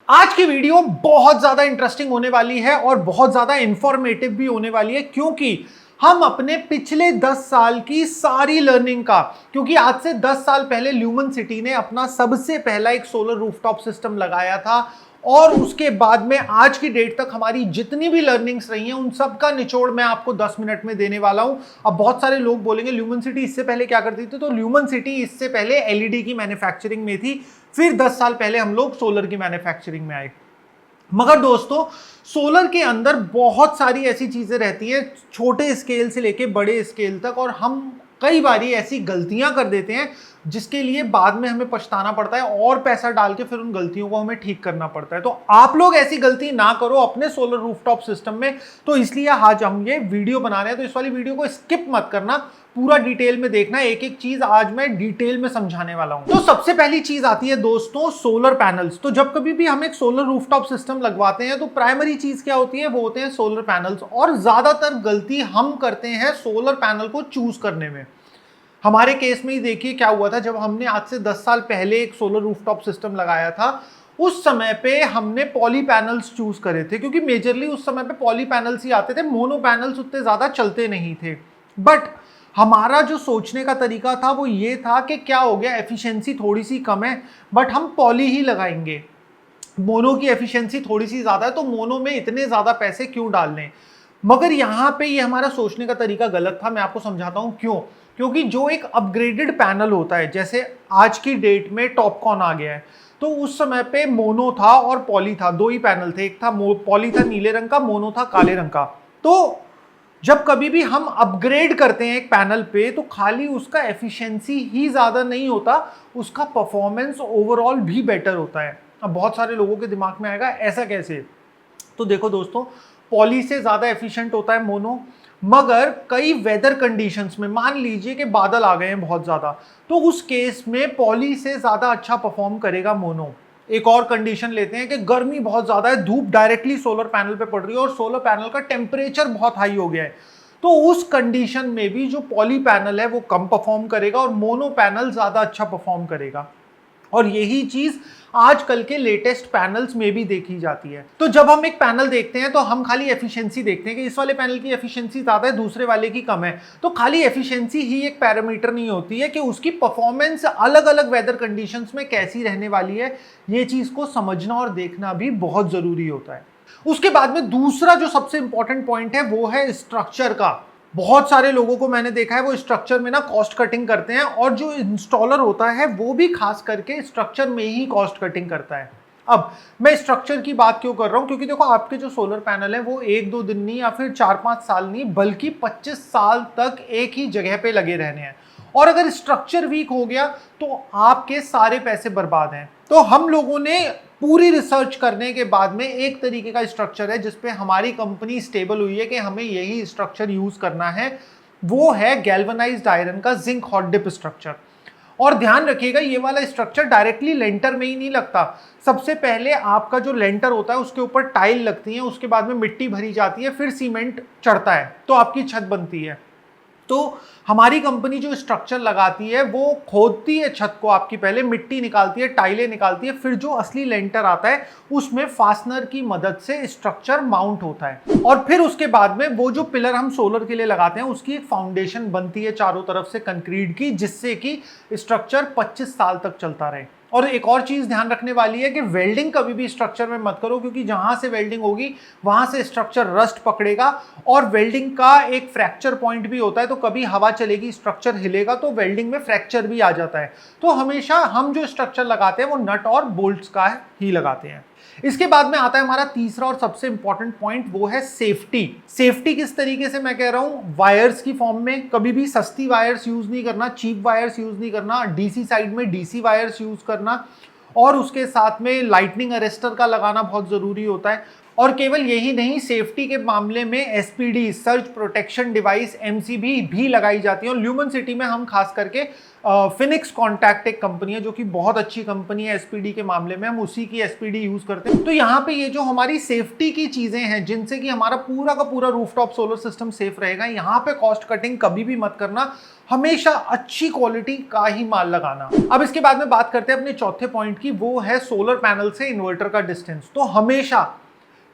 आज की वीडियो बहुत ज्यादा इंटरेस्टिंग होने वाली है और बहुत ज्यादा इंफॉर्मेटिव भी होने वाली है, क्योंकि हम अपने पिछले 10 साल की सारी लर्निंग का, क्योंकि आज से 10 साल पहले ल्यूमन सिटी ने अपना सबसे पहला एक सोलर रूफटॉप सिस्टम लगाया था और उसके बाद में आज की डेट तक हमारी जितनी भी लर्निंग्स रही हैं उन सब का निचोड़ मैं आपको 10 मिनट में देने वाला हूं। अब बहुत सारे लोग बोलेंगे ल्यूमन सिटी इससे पहले क्या करती थी, तो ल्यूमन सिटी इससे पहले एलईडी की मैन्युफैक्चरिंग में थी, फिर 10 साल पहले हम लोग सोलर की मैन्युफैक्चरिंग में आए। मगर दोस्तों, सोलर के अंदर बहुत सारी ऐसी चीजें रहती हैं छोटे स्केल से लेके बड़े स्केल तक, और हम कई बारी ऐसी गलतियां कर देते हैं जिसके लिए बाद में हमें पछताना पड़ता है और पैसा डाल के फिर उन गलतियों को हमें ठीक करना पड़ता है। तो आप लोग ऐसी गलती ना करो अपने सोलर रूफटॉप सिस्टम में, तो इसलिए आज हम ये वीडियो बना रहे हैं। तो इस वाली वीडियो को स्किप मत करना, पूरा डिटेल में देखना, एक एक चीज आज मैं डिटेल में समझाने वाला हूं। तो सबसे पहली चीज आती है दोस्तों सोलर पैनल्स। तो जब कभी भी हम एक सोलर रूफटॉप सिस्टम लगवाते हैं तो प्राइमरी चीज क्या होती है, वो होते हैं सोलर पैनल्स। और ज्यादातर गलती हम करते हैं सोलर पैनल को चूज करने में। हमारे केस में ही देखिए क्या हुआ था, जब हमने आज से 10 साल पहले एक सोलर रूफटॉप सिस्टम लगाया था, उस समय पे हमने पॉली पैनल्स चूज करे थे, क्योंकि मेजरली उस समय पे पॉली पैनल्स ही आते थे, मोनो पैनल्स उतने ज्यादा चलते नहीं थे। बट हमारा जो सोचने का तरीका था वो ये था कि क्या हो गया, एफिशिएंसी थोड़ी सी कम है बट हम पॉली ही लगाएंगे, मोनो की एफिशिएंसी थोड़ी सी ज्यादा है तो मोनो में इतने ज्यादा पैसे क्यों डालने। मगर यहां पे ये हमारा सोचने का तरीका गलत था। मैं आपको समझाता हूं क्यों। क्योंकि जो एक अपग्रेडेड पैनल होता है, जैसे आज की डेट में टॉपकॉन आ गया है, तो उस समय पे मोनो था और पॉली था, दो ही पैनल थे। एक था पॉली था नीले रंग का, मोनो था काले रंग का। तो जब कभी भी हम अपग्रेड करते हैं एक पैनल पे, तो खाली उसका एफिशिएंसी ही ज्यादा नहीं होता, उसका परफॉर्मेंस ओवरऑल भी बेटर होता है। अब बहुत सारे लोगों के दिमाग में आएगा ऐसा कैसे, तो देखो दोस्तों, पॉली से ज्यादा एफिशिएंट होता है मोनो, मगर कई वेदर कंडीशंस में, मान लीजिए कि बादल आ गए हैं बहुत ज्यादा, तो उस केस में पॉली से ज्यादा अच्छा परफॉर्म करेगा मोनो। एक और कंडीशन लेते हैं कि गर्मी बहुत ज्यादा है, धूप डायरेक्टली सोलर पैनल पे पड़ रही है और सोलर पैनल का टेम्परेचर बहुत हाई हो गया है, तो उस कंडीशन में भी जो पॉली पैनल है वो कम परफॉर्म करेगा और मोनो पैनल ज्यादा अच्छा परफॉर्म करेगा। और यही चीज आजकल के लेटेस्ट पैनल्स में भी देखी जाती है। तो जब हम एक पैनल देखते हैं तो हम खाली एफिशिएंसी देखते हैं कि इस वाले पैनल की एफिशिएंसी ज्यादा है, दूसरे वाले की कम है। तो खाली एफिशिएंसी ही एक पैरामीटर नहीं होती है कि उसकी परफॉर्मेंस अलग अलग वेदर कंडीशंस में कैसी रहने वाली है। ये चीज को समझना और देखना भी बहुत जरूरी होता है। उसके बाद में दूसरा जो सबसे इंपॉर्टेंट पॉइंट है वो है स्ट्रक्चर का। बहुत सारे लोगों को मैंने देखा है वो स्ट्रक्चर में ना कॉस्ट कटिंग करते हैं, और जो इंस्टॉलर होता है वो भी खास करके स्ट्रक्चर में ही कॉस्ट कटिंग करता है। अब मैं स्ट्रक्चर की बात क्यों कर रहा हूं, क्योंकि देखो आपके जो सोलर पैनल है वो 1-2 दिन नहीं या फिर 4-5 साल नहीं बल्कि 25 साल तक एक ही जगह पे लगे रहने हैं, और अगर स्ट्रक्चर वीक हो गया तो आपके सारे पैसे बर्बाद हैं। तो हम लोगों ने पूरी रिसर्च करने के बाद में एक तरीके का स्ट्रक्चर है जिसपे हमारी कंपनी स्टेबल हुई है कि हमें यही स्ट्रक्चर यूज करना है, वो है गैल्वेनाइज्ड आयरन का जिंक हॉट डिप स्ट्रक्चर। और ध्यान रखिएगा ये वाला स्ट्रक्चर डायरेक्टली लेंटर में ही नहीं लगता। सबसे पहले आपका जो लेंटर होता है उसके ऊपर टाइल लगती है, उसके बाद में मिट्टी भरी जाती है, फिर सीमेंट चढ़ता है तो आपकी छत बनती है। तो हमारी कंपनी जो स्ट्रक्चर लगाती है वो खोदती है छत को, आपकी पहले मिट्टी निकालती है, टाइलें निकालती है, फिर जो असली लेंटर आता है उसमें फास्टनर की मदद से स्ट्रक्चर माउंट होता है, और फिर उसके बाद में वो जो पिलर हम सोलर के लिए लगाते हैं उसकी एक फाउंडेशन बनती है चारों तरफ से कंक्रीट की, जिससे कि स्ट्रक्चर 25 साल तक चलता रहे। और एक और चीज ध्यान रखने वाली है कि वेल्डिंग कभी भी स्ट्रक्चर में मत करो, क्योंकि जहां से वेल्डिंग होगी वहां से स्ट्रक्चर रस्ट पकड़ेगा, और वेल्डिंग का एक फ्रैक्चर पॉइंट भी होता है, तो कभी हवा चलेगी स्ट्रक्चर हिलेगा तो वेल्डिंग में फ्रैक्चर भी आ जाता है। तो हमेशा हम जो स्ट्रक्चर लगाते हैं वो नट और बोल्ट्स का ही लगाते हैं। इसके बाद में आता है हमारा तीसरा और सबसे इंपॉर्टेंट पॉइंट, वो है सेफ्टी। सेफ्टी किस तरीके से मैं कह रहा हूं, वायर्स की फॉर्म में कभी भी सस्ती वायर्स यूज नहीं करना, चीप वायर्स यूज नहीं करना, डीसी साइड में डीसी वायर्स यूज करना, और उसके साथ में लाइटनिंग अरेस्टर का लगाना बहुत जरूरी होता है। और केवल यही नहीं, सेफ्टी के मामले में SPD, surge protection device, MCB भी लगाई जाती है। और ल्यूमन सिटी में हम खास करके फिनिक्स कॉन्टैक्ट एक कंपनी है जो कि बहुत अच्छी कंपनी है एसपीडी के मामले में, हम उसी की एसपीडी यूज करते हैं। तो यहाँ पे ये जो हमारी सेफ्टी की चीजें हैं जिनसे कि हमारा पूरा का पूरा रूफटॉप सोलर सिस्टम सेफ रहेगा, यहाँ पे कॉस्ट कटिंग कभी भी मत करना, हमेशा अच्छी क्वालिटी का ही माल लगाना। अब इसके बाद में बात करते हैं अपने चौथे पॉइंट की, वो है सोलर पैनल से इन्वर्टर का डिस्टेंस। तो हमेशा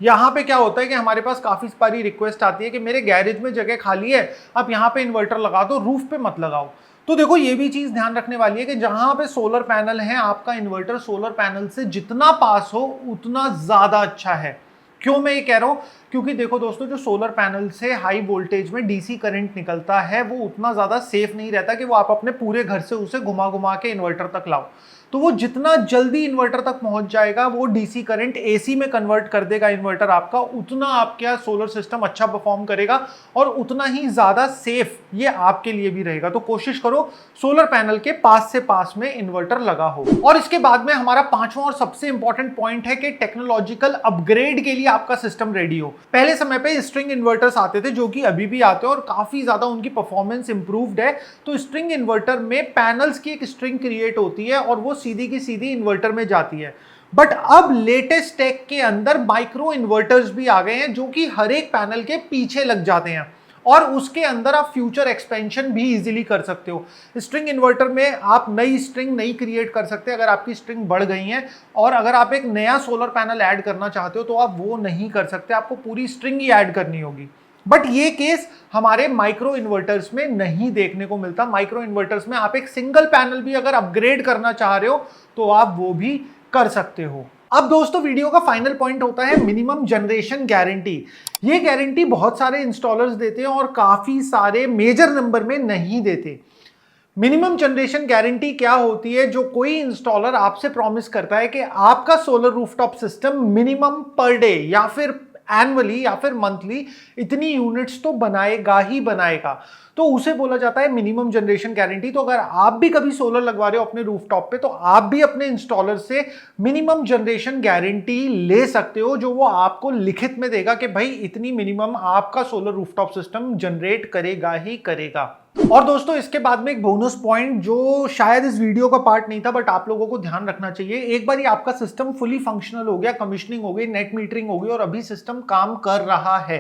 यहाँ पे क्या होता है कि हमारे पास काफी सारी रिक्वेस्ट आती है कि मेरे गैरेज में जगह खाली है, आप यहाँ पे इन्वर्टर लगा दो, रूफ पे मत लगाओ। तो देखो ये भी चीज ध्यान रखने वाली है कि जहां पे सोलर पैनल है, आपका इन्वर्टर सोलर पैनल से जितना पास हो उतना ज्यादा अच्छा है। क्यों मैं ये कह रहा हूं? क्योंकि देखो दोस्तों, जो सोलर पैनल से हाई वोल्टेज में डीसी करंट निकलता है वो उतना ज्यादा सेफ नहीं रहता कि वो आप अपने पूरे घर से उसे घुमा घुमा के इन्वर्टर तक लाओ। तो वो जितना जल्दी इन्वर्टर तक पहुंच जाएगा, वो डीसी करंट एसी में कन्वर्ट कर देगा इन्वर्टर आपका, उतना आपका सोलर सिस्टम अच्छा परफॉर्म करेगा और उतना ही ज्यादा सेफ ये आपके लिए भी रहेगा। तो कोशिश करो सोलर पैनल के पास से पास में इन्वर्टर लगा हो। और इसके बाद में हमारा पांचवा और सबसे इंपॉर्टेंट पॉइंट है कि टेक्नोलॉजिकल अपग्रेड के लिए आपका सिस्टम रेडी हो। पहले समय पे स्ट्रिंग इन्वर्टर्स आते थे जो कि अभी भी आते हैं और काफी ज्यादा उनकी परफॉर्मेंस इंप्रूव्ड है। तो स्ट्रिंग इन्वर्टर में पैनल्स की एक स्ट्रिंग क्रिएट होती है और वो सीधी की सीधी इन्वर्टर में जाती है। बट अब लेटेस्ट टेक के अंदर माइक्रो इन्वर्टर्स भी आ गए हैं जो कि हर एक पैनल के पीछे लग जाते हैं और उसके अंदर आप फ्यूचर एक्सपेंशन भी इजीली कर सकते हो। स्ट्रिंग इन्वर्टर में आप नई स्ट्रिंग नहीं क्रिएट कर सकते अगर आपकी स्ट्रिंग बढ़ गई है, और अगर आप एक नया सोलर पैनल ऐड करना चाहते हो तो आप वो नहीं कर सकते, आपको पूरी स्ट्रिंग ही ऐड करनी होगी। बट ये केस हमारे माइक्रो इन्वर्टर्स में नहीं देखने को मिलता। माइक्रो इन्वर्टर्स में आप एक सिंगल पैनल भी अगर अपग्रेड करना चाह रहे हो तो आप वो भी कर सकते हो। अब दोस्तों वीडियो का फाइनल पॉइंट होता है मिनिमम जनरेशन गारंटी। ये गारंटी बहुत सारे इंस्टॉलर्स देते हैं और काफी सारे मेजर नंबर में नहीं देते। मिनिमम जनरेशन गारंटी क्या होती है? जो कोई इंस्टॉलर आपसे प्रॉमिस करता है कि आपका solar rooftop system minimum per day या फिर एनुअली या फिर मंथली इतनी यूनिट्स तो बनाएगा ही बनाएगा, तो उसे बोला जाता है मिनिमम जनरेशन गारंटी। तो अगर आप भी कभी सोलर लगवा रहे हो अपने रूफटॉप पे तो आप भी अपने इंस्टॉलर से मिनिमम जनरेशन गारंटी ले सकते हो, जो वो आपको लिखित में देगा कि भाई इतनी मिनिमम आपका सोलर रूफटॉप सिस्टम जनरेट करेगा ही करेगा। और दोस्तों इसके बाद में एक बोनस पॉइंट जो शायद इस वीडियो का पार्ट नहीं था बट आप लोगों को ध्यान रखना चाहिए। एक बार आपका सिस्टम फुली फंक्शनल हो गया, कमीशनिंग हो गई, नेट मीटरिंग हो गई और अभी सिस्टम काम कर रहा है,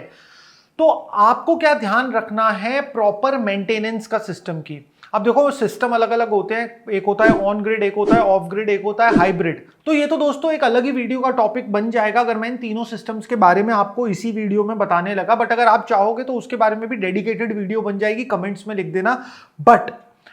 तो आपको क्या ध्यान रखना है? प्रॉपर मेंटेनेंस का सिस्टम की। अब देखो सिस्टम अलग अलग होते हैं, एक होता है ऑन ग्रिड, एक होता है ऑफ ग्रिड, एक होता है हाइब्रिड। तो ये तो दोस्तों एक अलग ही वीडियो का टॉपिक बन जाएगा अगर मैं इन तीनों सिस्टम्स के बारे में आपको इसी वीडियो में बताने लगा। बट अगर आप चाहोगे तो उसके बारे में भी डेडिकेटेड वीडियो बन जाएगी, कमेंट्स में लिख देना। बट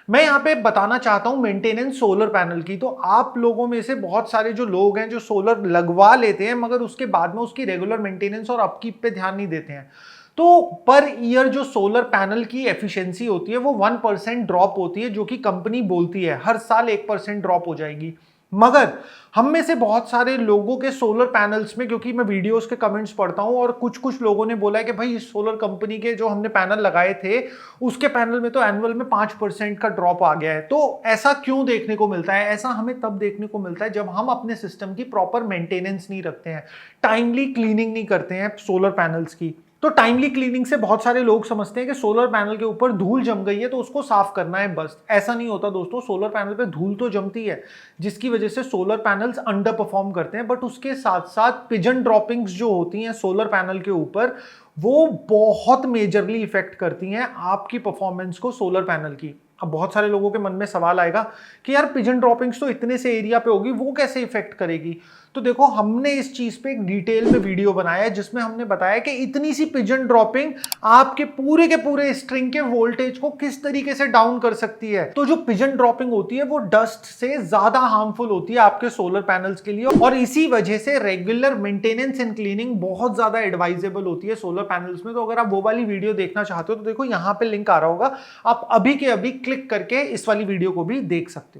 मैं यहाँ पे बताना चाहता हूँ मेंटेनेंस सोलर पैनल की। तो आप लोगों में से बहुत सारे जो लोग हैं जो सोलर लगवा लेते हैं मगर उसके बाद में उसकी रेगुलर मेंटेनेंस और अपकीप पे ध्यान नहीं देते हैं। तो पर ईयर जो सोलर पैनल की एफिशिएंसी होती है वो 1% ड्रॉप होती है, जो कि कंपनी बोलती है हर साल 1% ड्रॉप हो जाएगी। मगर हम में से बहुत सारे लोगों के सोलर पैनल्स में, क्योंकि मैं वीडियोस के कमेंट्स पढ़ता हूं और कुछ लोगों ने बोला है कि भाई इस सोलर कंपनी के जो हमने पैनल लगाए थे उसके पैनल में तो एनुअल में 5% का ड्रॉप आ गया है। तो ऐसा क्यों देखने को मिलता है? ऐसा हमें तब देखने को मिलता है जब हम अपने सिस्टम की प्रॉपर मेंटेनेंस नहीं रखते हैं, टाइमली क्लीनिंग नहीं करते हैं सोलर पैनल्स की। तो टाइमली क्लीनिंग से बहुत सारे लोग समझते हैं कि सोलर पैनल के ऊपर धूल जम गई है तो उसको साफ करना है बस। ऐसा नहीं होता दोस्तों, सोलर पैनल पे धूल तो जमती है जिसकी वजह से सोलर पैनल्स अंडर परफॉर्म करते हैं, बट उसके साथ साथ पिजन ड्रॉपिंग्स जो होती हैं सोलर पैनल के ऊपर वो बहुत मेजरली इफेक्ट करती हैं आपकी परफॉर्मेंस को सोलर पैनल की। अब बहुत सारे लोगों के मन में सवाल आएगा कि यार पिजन ड्रॉपिंग्स तो इतने से एरिया पे होगी, वो कैसे इफेक्ट करेगी? तो देखो हमने इस चीज पे एक डिटेल में वीडियो बनाया है जिसमें हमने बताया कि इतनी सी पिजन ड्रॉपिंग आपके पूरे के पूरे स्ट्रिंग के वोल्टेज को किस तरीके से डाउन कर सकती है। तो जो पिजन ड्रॉपिंग होती है वो डस्ट से ज्यादा हार्मफुल होती है आपके सोलर पैनल्स के लिए, और इसी वजह से रेगुलर मेंटेनेंस एंड क्लीनिंग बहुत ज्यादा एडवाइजेबल होती है सोलर पैनल्स में। तो अगर आप वो वाली वीडियो देखना चाहते हो तो देखो यहाँ पे लिंक आ रहा होगा, आप अभी के अभी क्लिक करके इस वाली वीडियो को भी देख सकते हो।